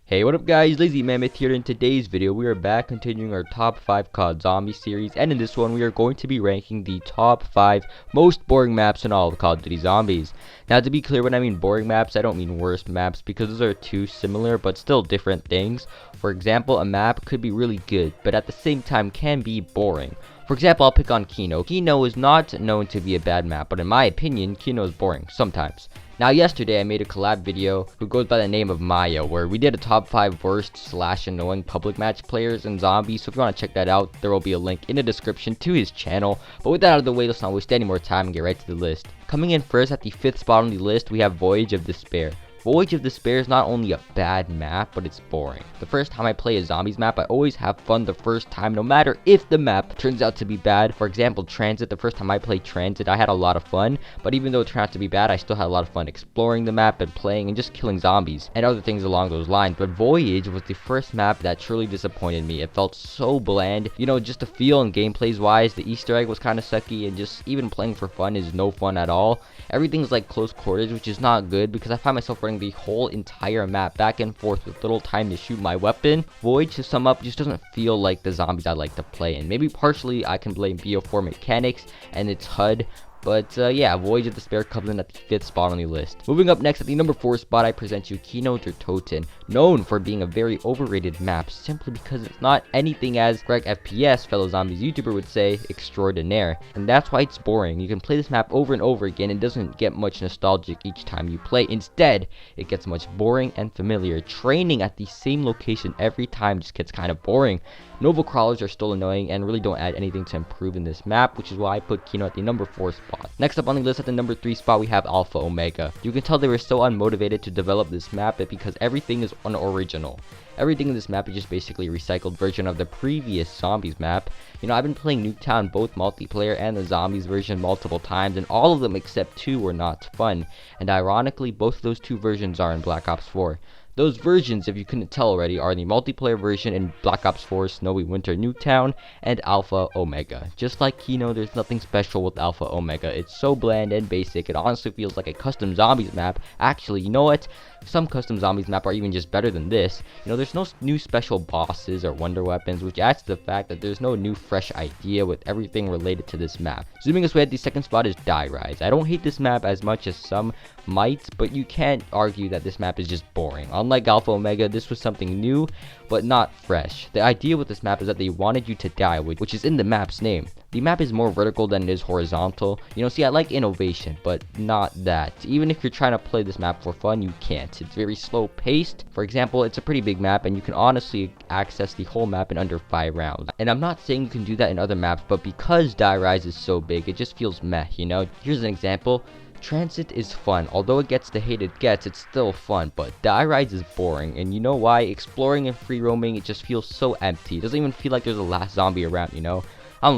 Hey, what up guys, Lazy Mammoth here. In today's video we are back continuing our top 5 COD zombie series, and in this one we are going to be ranking the top 5 most boring maps in all of Call of Duty Zombies. Now, to be clear, when I mean boring maps, I don't mean worst maps, because those are two similar but still different things. For example, a map could be really good but at the same time can be boring. For example, I'll pick on Kino. Kino is not known to be a bad map, but in my opinion, Kino is boring sometimes. Now, yesterday I made a collab video who goes by the name of Maya, where we did a top 5 worst / annoying public match players in zombies. So if you want to check that out, there will be a link in the description to his channel. But with that out of the way, let's not waste any more time and get right to the list. Coming in first at the 5th spot on the list, we have Voyage of Despair. Voyage of Despair is not only a bad map, but it's boring. The first time I play a zombies map, I always have fun the first time, no matter if the map turns out to be bad. For example, Transit, the first time I played Transit, I had a lot of fun, but even though it turned out to be bad, I still had a lot of fun exploring the map and playing and just killing zombies and other things along those lines. But Voyage was the first map that truly disappointed me. It felt so bland, you know, just the feel and gameplays wise. The Easter egg was kind of sucky, and just even playing for fun is no fun at all. Everything's like close quarters, which is not good because I find myself running the whole entire map back and forth with little time to shoot my weapon. Voyage, to sum up, just doesn't feel like the zombies I like to play in. Maybe partially I can blame BO4 mechanics and its HUD. But yeah, Voyage of Despair comes in at the 5th spot on the list. Moving up next at the number 4 spot, I present you Kino der Toten, known for being a very overrated map simply because it's not anything, as Greg FPS, fellow zombies YouTuber, would say, extraordinaire. And that's why it's boring. You can play this map over and over again and it doesn't get much nostalgic each time you play. Instead, it gets much boring and familiar. Training at the same location every time just gets kind of boring. Nova crawlers are still annoying and really don't add anything to improve in this map, which is why I put Kino at the number 4 spot. Next up on the list at the number 3 spot, we have Alpha Omega. You can tell they were so unmotivated to develop this map because everything is unoriginal. Everything in this map is just basically a recycled version of the previous Zombies map. You know, I've been playing Nuketown, both multiplayer and the Zombies version, multiple times, and all of them except 2 were not fun. And ironically, both of those 2 versions are in Black Ops 4. Those versions, if you couldn't tell already, are the multiplayer version in Black Ops 4 Snowy Winter Nuketown and Alpha Omega. Just like Kino, there's nothing special with Alpha Omega. It's so bland and basic, it honestly feels like a custom zombies map. Actually, you know what? Some custom zombies map are even just better than this. You know, there's no new special bosses or wonder weapons, which adds to the fact that there's no new fresh idea with everything related to this map. Zooming us way at the 2nd spot is Die Rise. I don't hate this map as much as some might, but you can't argue that this map is just boring. Unlike Alpha Omega, this was something new, but not fresh. The idea with this map is that they wanted you to die, which is in the map's name. The map is more vertical than it is horizontal. You know, see, I like innovation, but not that. Even if you're trying to play this map for fun, you can't. It's very slow paced. For example, it's a pretty big map, and you can honestly access the whole map in under 5 rounds. And I'm not saying you can do that in other maps, but because Die Rise is so big, it just feels meh, you know? Here's an example. Transit is fun. Although it gets the hate it gets, it's still fun, but Die Rise is boring. And you know why? Exploring and free roaming, it just feels so empty. It doesn't even feel like there's a last zombie around, you know?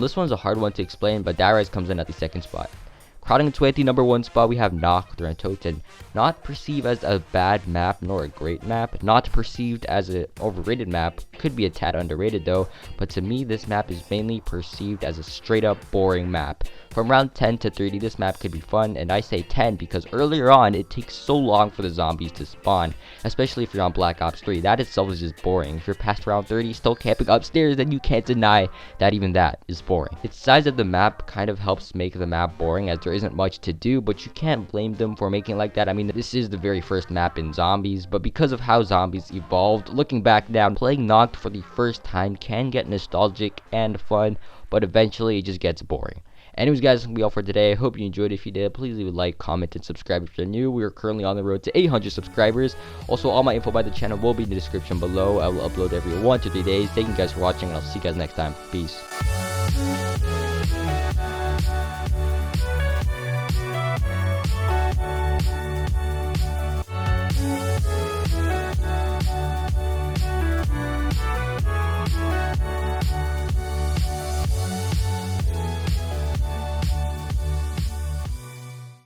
This one's a hard one to explain, but Die Rise comes in at the 2nd spot. Crowding its way at the number 1 spot, we have Nacht der Toten. Not perceived as a bad map nor a great map, not perceived as an overrated map, could be a tad underrated though, but to me this map is mainly perceived as a straight up boring map. From round 10 to 30, this map could be fun, and I say 10 because earlier on it takes so long for the zombies to spawn, especially if you're on Black Ops 3. That itself is just boring. If you're past round 30 still camping upstairs, then you can't deny that even that is boring. Its size of the map kind of helps make the map boring, as there isn't much to do, but you can't blame them for making it like that. I mean, this is the very first map in Zombies, but because of how Zombies evolved, looking back now, playing Nacht for the first time can get nostalgic and fun, but eventually it just gets boring. Anyways guys, that's going to be all for today. I hope you enjoyed. If you did, please leave a like, comment, and subscribe if you're new. We are currently on the road to 800 subscribers. Also, all my info by the channel will be in the description below. I will upload every 1 to 3 days. Thank you guys for watching, and I'll see you guys next time. Peace.